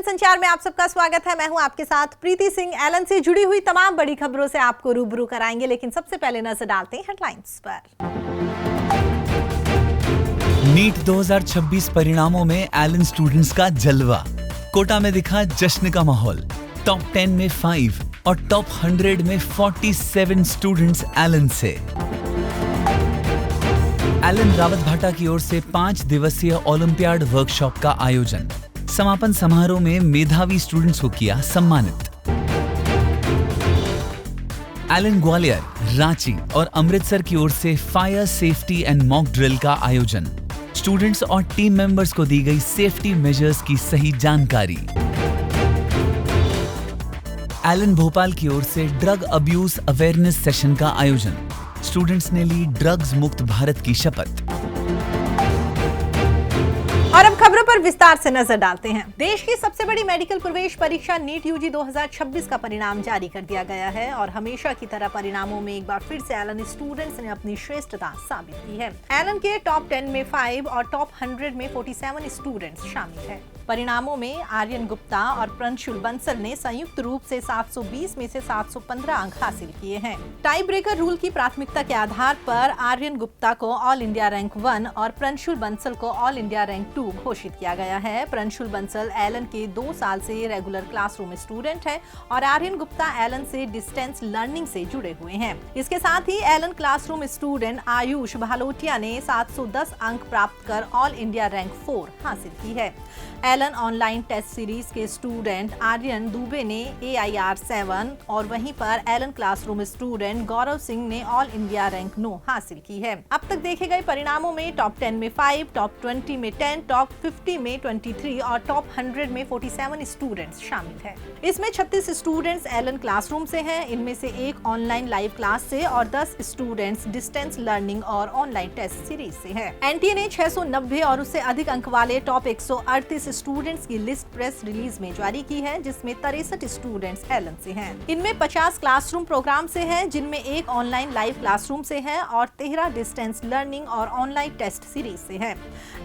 Elon संचार में आप सबका स्वागत है। मैं हूं आपके साथ प्रीति सिंह। एलन से जुड़ी हुई तमाम बड़ी खबरों से आपको रूबरू कराएंगे, लेकिन सबसे पहले नजर डालते हैं हेडलाइंस पर। नीट 2026 परिणामों में एलन स्टूडेंट्स का जलवा। कोटा में दिखा जश्न का माहौल। टॉप 10 में 5 और टॉप 100 में 47 स्टूडेंट्स एलन से। एलन रावत भाटा की ओर से 5 दिवसीय ओलंपियाड वर्कशॉप का आयोजन। समापन समारोह में मेधावी स्टूडेंट्स को किया सम्मानित। एलन ग्वालियर, रांची और अमृतसर की ओर से fire safety and mock drill का आयोजन। स्टूडेंट्स और टीम मेंबर्स को दी गई सेफ्टी मेजर्स की सही जानकारी। एलन भोपाल की ओर से ड्रग अब्यूज अवेयरनेस सेशन का आयोजन। स्टूडेंट्स ने ली ड्रग्स मुक्त भारत की शपथ। और अब खबरों पर विस्तार से नजर डालते हैं। देश की सबसे बड़ी मेडिकल प्रवेश परीक्षा नीट यूजी 2026 का परिणाम जारी कर दिया गया है और हमेशा की तरह परिणामों में एक बार फिर से एलन स्टूडेंट्स ने अपनी श्रेष्ठता साबित की है। एलन के टॉप 10 में 5 और टॉप 100 में 47 स्टूडेंट्स शामिल हैं। परिणामों में आर्यन गुप्ता और प्रणशुल बंसल ने संयुक्त रूप से 720 में से 715 अंक हासिल किए हैं। टाई ब्रेकर रूल की प्राथमिकता के आधार पर आर्यन गुप्ता को ऑल इंडिया रैंक 1 और प्रणशुल बंसल को ऑल इंडिया रैंक 2 घोषित किया गया है। प्रणशुल बंसल एलन के 2 साल से रेगुलर क्लासरूम स्टूडेंट हैं और आर्यन गुप्ता एलन से डिस्टेंस लर्निंग से जुड़े हुए हैं। इसके साथ ही एलन क्लासरूम स्टूडेंट आयुष भालोटिया ने 710 अंक प्राप्त कर ऑल इंडिया रैंक 4 हासिल की है। एलन ऑनलाइन टेस्ट सीरीज के स्टूडेंट आर्यन दुबे ने AIR 7 और वहीं पर Elon classroom student Gaurav Singh ने ऑल इंडिया रैंक 9 हासिल की है। अब तक देखे गए परिणामों में टॉप 10 में 5, टॉप 20 में 10, टॉप 50 में 23 और टॉप 100 में 47 स्टूडेंट्स शामिल हैं। इसमें 36 स्टूडेंट्स एलन क्लासरूम से हैं। इनमें से एक ऑनलाइन लाइव क्लास से और 10 स्टूडेंट्स डिस्टेंस लर्निंग और ऑनलाइन टेस्ट सीरीज से हैं। NTA ने 690 और उससे अधिक अंक वाले टॉप 138 स्टूडेंट्स की लिस्ट प्रेस रिलीज में जारी की है, जिसमें 63 स्टूडेंट्स एलन से हैं। इनमें 50 क्लासरूम प्रोग्राम से हैं, जिनमें एक ऑनलाइन लाइव क्लासरूम से है और 13 डिस्टेंस लर्निंग और ऑनलाइन टेस्ट सीरीज से हैं।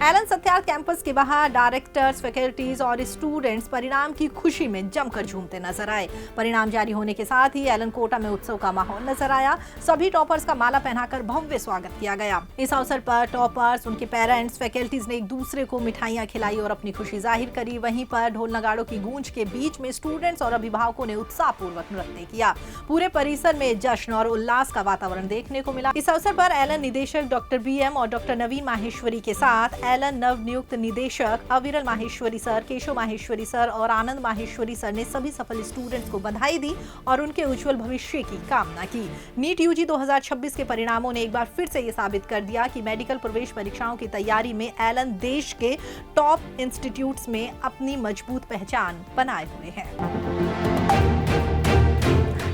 एलन सत्यार्थ कैंपस के बाहर डायरेक्टर्स, फैकल्टीज और स्टूडेंट्स परिणाम की खुशी में जमकर झूमते नजर आए। परिणाम जारी होने के साथ ही एलन कोटा में उत्सव का माहौल नजर आया। सभी टॉपर्स का माला पहनाकर भव्य स्वागत किया गया। इस अवसर पर टॉपर्स, उनके पेरेंट्स, फैकल्टीज ने एक दूसरे को मिठाइयां खिलाई और अपनी खुशी जाहिर करी। वहीं पर ढोल नगाड़ों की गूंज के बीच में स्टूडेंट्स और अभिभावकों ने उत्साहपूर्वक नृत्य किया। पूरे परिसर में जश्न और उल्लास का वातावरण देखने को मिला। इस अवसर पर एलन निदेशक डॉक्टर BM और डॉक्टर नवीन माहेश्वरी के साथ एलन नवनियुक्त निदेशक अविरल माहेश्वरी सर, केशव माहेश्वरी सर और आनंद माहेश्वरी सर ने सभी सफल स्टूडेंट्स को बधाई दी और उनके उज्जवल भविष्य की कामना की। नीट यूजी 2026 के परिणामों ने एक बार फिर से ये साबित कर दिया कि मेडिकल प्रवेश परीक्षाओं की तैयारी में एलन देश के टॉप इंस्टीट्यूट्स में अपनी मजबूत पहचान बनाए हुए हैं।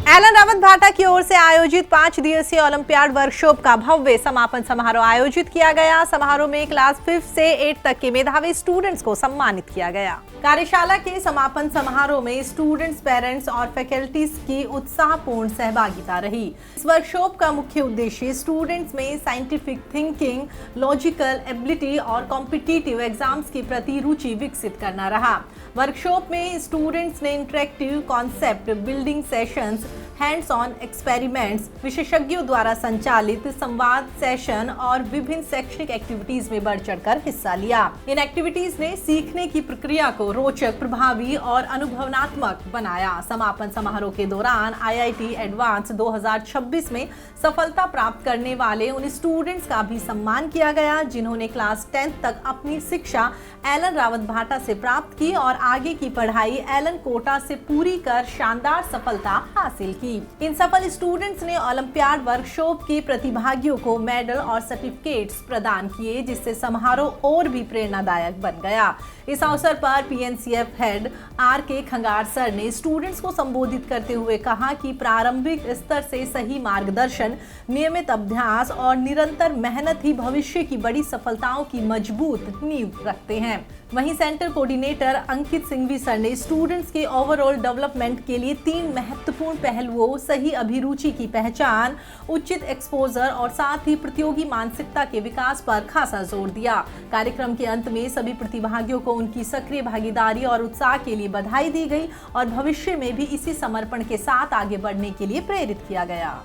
एलन रावत भाटा की ओर से आयोजित 5 दिवसीय ओलंपियाड वर्कशॉप का भव्य समापन समारोह आयोजित किया गया। समारोह में क्लास 5 से 8 तक के मेधावी स्टूडेंट्स को सम्मानित किया गया। कार्यशाला के समापन समारोह में स्टूडेंट्स, पेरेंट्स और फैकल्टीज की उत्साहपूर्ण सहभागिता रही। इस वर्कशॉप का मुख्य उद्देश्य स्टूडेंट्स में साइंटिफिक थिंकिंग, लॉजिकल एबिलिटी और कॉम्पिटिटिव एग्जाम्स के प्रति रुचि विकसित करना रहा। वर्कशॉप में स्टूडेंट्स ने interactive concept building sessions, hands on experiments, विशेषज्ञों द्वारा संचालित संवाद सेशन और विभिन्न शैक्षणिक एक्टिविटीज में बढ़ चढ़कर हिस्सा लिया। इन एक्टिविटीज ने सीखने की प्रक्रिया को रोचक, प्रभावी और अनुभवनात्मक बनाया। समापन समारोह के दौरान IIT एडवांस 2026 में सफलता प्राप्त करने वाले उन स्टूडेंट्स का भी सम्मान किया गया जिन्होंने क्लास 10 तक अपनी शिक्षा एलन रावत भाटा से प्राप्त की और आगे की पढ़ाई एलन कोटा से पूरी कर शानदार सफलता हासिल की। इन सफल स्टूडेंट्स ने ओलंपियाड वर्कशॉप के प्रतिभागियों को मेडल और सर्टिफिकेट्स प्रदान किए, जिससे समारोह और भी प्रेरणादायक बन गया। इस अवसर पर PNCF head RK Khangar sir ने स्टूडेंट्स को संबोधित करते हुए कहा कि प्रारंभिक स्तर से सही मार्गदर्शन, नियमित अभ्यास और निरंतर मेहनत ही भविष्य की बड़ी सफलताओं की मजबूत नींव रखते हैं। वहीं सेंटर कोऑर्डिनेटर अंकित सिंघवी सर ने स्टूडेंट्स के ओवरऑल डेवलपमेंट के लिए 3 महत्वपूर्ण पहलुओं सही अभिरुचि की पहचान, उचित एक्सपोजर और साथ ही प्रतियोगी मानसिकता के विकास पर खासा जोर दिया। कार्यक्रम के अंत में सभी प्रतिभागियों को उनकी सक्रिय भागीदारी और उत्साह के लिए बधाई दी गई और भविष्य में भी इसी समर्पण के साथ आगे बढ़ने के लिए प्रेरित किया गया।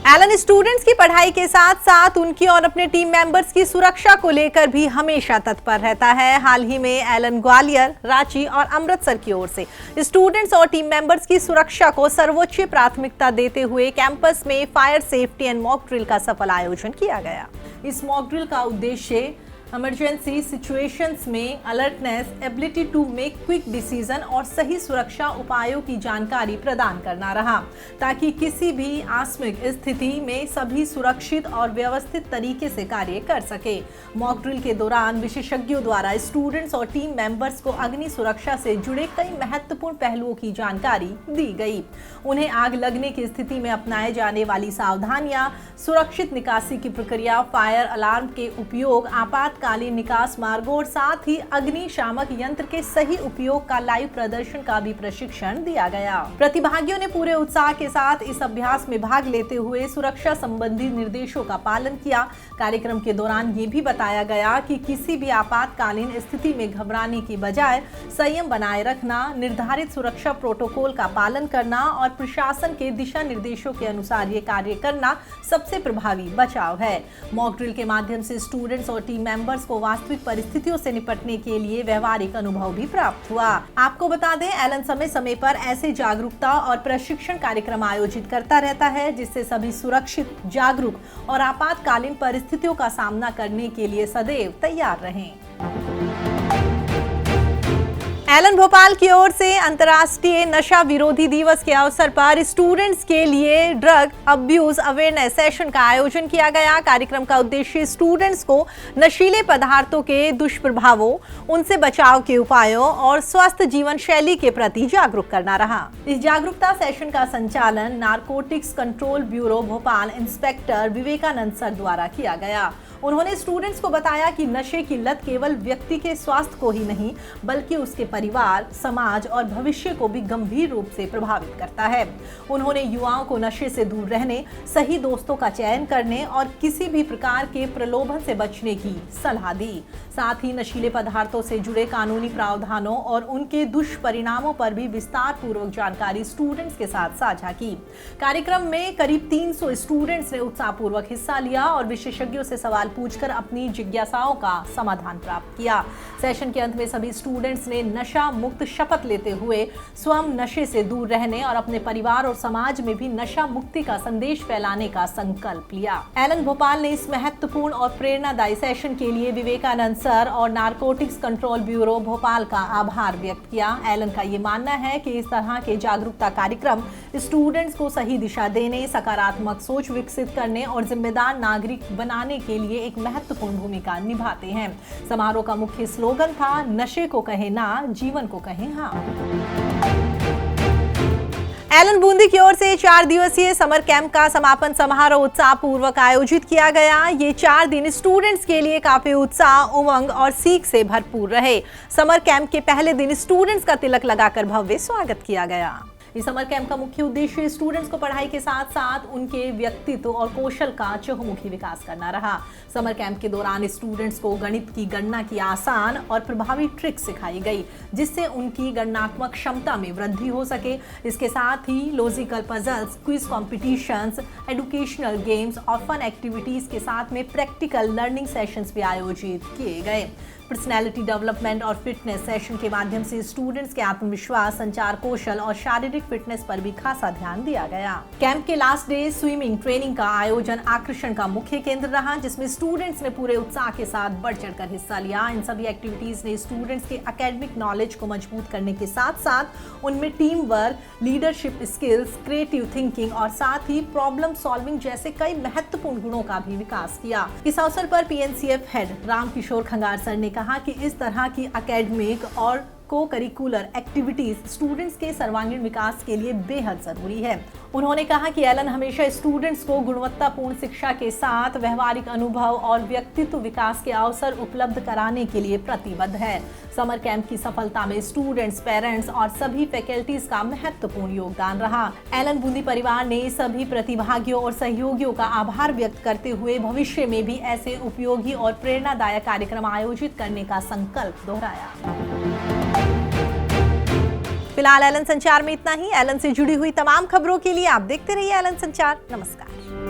एलन स्टूडेंट्स की पढ़ाई के साथ साथ उनकी और अपने टीम मेंबर्स की सुरक्षा को लेकर भी हमेशा तत्पर रहता है। हाल ही में एलन ग्वालियर, रांची और अमृतसर की ओर से स्टूडेंट्स और टीम मेंबर्स की सुरक्षा को सर्वोच्च प्राथमिकता देते हुए कैंपस में fire safety and mock drill का सफल आयोजन किया गया। इस मॉक ड्रिल का उद्देश्य इमरजेंसी सिचुएशंस में alertness, ability to make quick decision और सही सुरक्षा उपायों की जानकारी प्रदान करना रहा, ताकि किसी भी आकस्मिक स्थिति में सभी सुरक्षित और व्यवस्थित तरीके से कार्य कर सके। मॉक ड्रिल के दौरान विशेषज्ञों द्वारा स्टूडेंट्स और टीम मेंबर्स को अग्नि सुरक्षा से जुड़े कई महत्वपूर्ण पहलुओं की जानकारी दी गई। उन्हें आग लगने की स्थिति में अपनाए जाने वाली सावधानियां, सुरक्षित निकासी की प्रक्रिया, फायर अलार्म के उपयोग, आपातकालीन निकास मार्गों और साथ ही अग्निशामक यंत्र के सही उपयोग का लाइव प्रदर्शन का भी प्रशिक्षण दिया गया। प्रतिभागियों ने पूरे उत्साह के साथ इस अभ्यास में भाग लेते हुए सुरक्षा संबंधी निर्देशों का पालन किया। कार्यक्रम के दौरान ये भी बताया गया कि किसी भी आपातकालीन स्थिति में घबराने की बजाय संयम बनाए रखना, निर्धारित सुरक्षा प्रोटोकॉल का पालन करना और प्रशासन के दिशा निर्देशों के अनुसार ये कार्य करना सबसे प्रभावी बचाव है। मॉक ड्रिल के माध्यम से स्टूडेंट्स और टीम मेंबर्स को वास्तविक परिस्थितियों से निपटने के लिए व्यवहारिक अनुभव भी प्राप्त हुआ। आपको बता दें, एलन समय समय पर ऐसे जागरूकता और प्रशिक्षण कार्यक्रम आयोजित करता रहता है, जिससे सभी सुरक्षित, जागरूक और आपातकालीन परिस्थितियों का सामना करने के लिए सदैव तैयार रहें। एलन भोपाल की ओर से अंतर्राष्ट्रीय नशा विरोधी दिवस के अवसर पर स्टूडेंट्स के लिए ड्रग अब्यूज अवेयरनेस सेशन का आयोजन किया गया। कार्यक्रम का उद्देश्य स्टूडेंट्स को नशीले पदार्थों के दुष्प्रभावों, उनसे बचाव के उपायों और स्वस्थ जीवन शैली के प्रति जागरूक करना रहा। इस जागरूकता सेशन का संचालन narcotics control bureau Bhopal inspector Vivekanand sir द्वारा किया गया। उन्होंने स्टूडेंट्स को बताया कि नशे की लत केवल व्यक्ति के स्वास्थ्य को ही नहीं, बल्कि उसके परिवार, समाज और भविष्य को भी गंभीर रूप से प्रभावित करता है। उन्होंने युवाओं को नशे से दूर रहने, सही दोस्तों का चयन करने और किसी भी प्रकार के प्रलोभन से बचने की सलाह दी। साथ ही नशीले पदार्थों से जुड़े कानूनी प्रावधानों और उनके दुष्परिणामों पर भी विस्तार पूर्वक जानकारी स्टूडेंट्स के साथ साझा की। कार्यक्रम में करीब 300 स्टूडेंट्स ने उत्साहपूर्वक हिस्सा लिया और विशेषज्ञों से सवाल पूछकर अपनी जिज्ञासाओं का समाधान प्राप्त किया। सेशन के अंत में सभी स्टूडेंट्स ने नशा मुक्त शपथ लेते हुए स्वयं नशे से दूर रहने और अपने परिवार और समाज में भी नशा मुक्ति का संदेश फैलाने का संकल्प लिया। एलन भोपाल ने इस महत्वपूर्ण और प्रेरणादायी सेशन के लिए विवेकानंद सर और नारकोटिक्स कंट्रोल ब्यूरो भोपाल का आभार व्यक्त किया। एलन का ये मानना है कि इस तरह के जागरूकता कार्यक्रम स्टूडेंट्स को सही दिशा देने, सकारात्मक सोच विकसित करने और जिम्मेदार नागरिक बनाने के लिए एक महत्वपूर्ण भूमिका निभाते हैं। समारोह का मुख्य स्लोगन था, नशे को कहे ना, जीवन को कहे हाँ। एलन बूंदी की ओर से 4 दिवसीय समर कैंप का समापन समारोह उत्साहपूर्वक आयोजित किया गया। ये 4 दिन स्टूडेंट्स के लिए काफी उत्साह, उमंग और सीख से भरपूर रहे। समर कैंप के पहले दिन स्टूडेंट्स का तिलक लगाकर भव्य स्वागत किया गया। इस समर कैंप का मुख्य उद्देश्य स्टूडेंट्स को पढ़ाई के साथ साथ उनके व्यक्तित्व और कौशल का चहुमुखी विकास करना रहा। समर कैंप के दौरान स्टूडेंट्स को गणित की गणना की आसान और प्रभावी ट्रिक सिखाई गई, जिससे उनकी गणनात्मक क्षमता में वृद्धि हो सके। इसके साथ ही logical puzzles, quiz competitions, educational games और फन एक्टिविटीज के साथ में प्रैक्टिकल लर्निंग सेशंस भी आयोजित किए गए। पर्सनैलिटी डेवलपमेंट और फिटनेस सेशन के माध्यम से स्टूडेंट्स के आत्मविश्वास, संचार कौशल और शारीरिक फिटनेस पर भी खासा ध्यान दिया गया। कैंप के लास्ट डे स्विमिंग ट्रेनिंग का आयोजन आकर्षण का मुख्य केंद्र रहा, जिसमें स्टूडेंट्स ने पूरे उत्साह के साथ बढ़ चढ़कर हिस्सा लिया। इन सभी एक्टिविटीज ने स्टूडेंट्स के एकेडमिक नॉलेज को मजबूत करने के साथ साथ उनमें team work, leadership skills, creative thinking और साथ ही प्रॉब्लम सॉल्विंग जैसे कई महत्वपूर्ण गुणों का भी विकास किया। इस अवसर पर PNCF head Ramkishore Khangar sir ने कहा कि इस तरह की एकेडमिक और को करिकुलर एक्टिविटीज स्टूडेंट्स के सर्वांगीण विकास के लिए बेहद जरूरी है। उन्होंने कहा कि एलन हमेशा स्टूडेंट्स को गुणवत्तापूर्ण शिक्षा के साथ व्यवहारिक अनुभव और व्यक्तित्व विकास के अवसर उपलब्ध कराने के लिए प्रतिबद्ध है। समर कैंप की सफलता में स्टूडेंट्स, पेरेंट्स और सभी फैकल्टीज का महत्वपूर्ण योगदान रहा। एलन बूंदी परिवार ने सभी प्रतिभागियों और सहयोगियों का आभार व्यक्त करते हुए भविष्य में भी ऐसे उपयोगी और प्रेरणादायक कार्यक्रम आयोजित करने का संकल्प दोहराया। फिलहाल एलन संचार में इतना ही। एलन से जुड़ी हुई तमाम खबरों के लिए आप देखते रहिए एलन संचार। नमस्कार।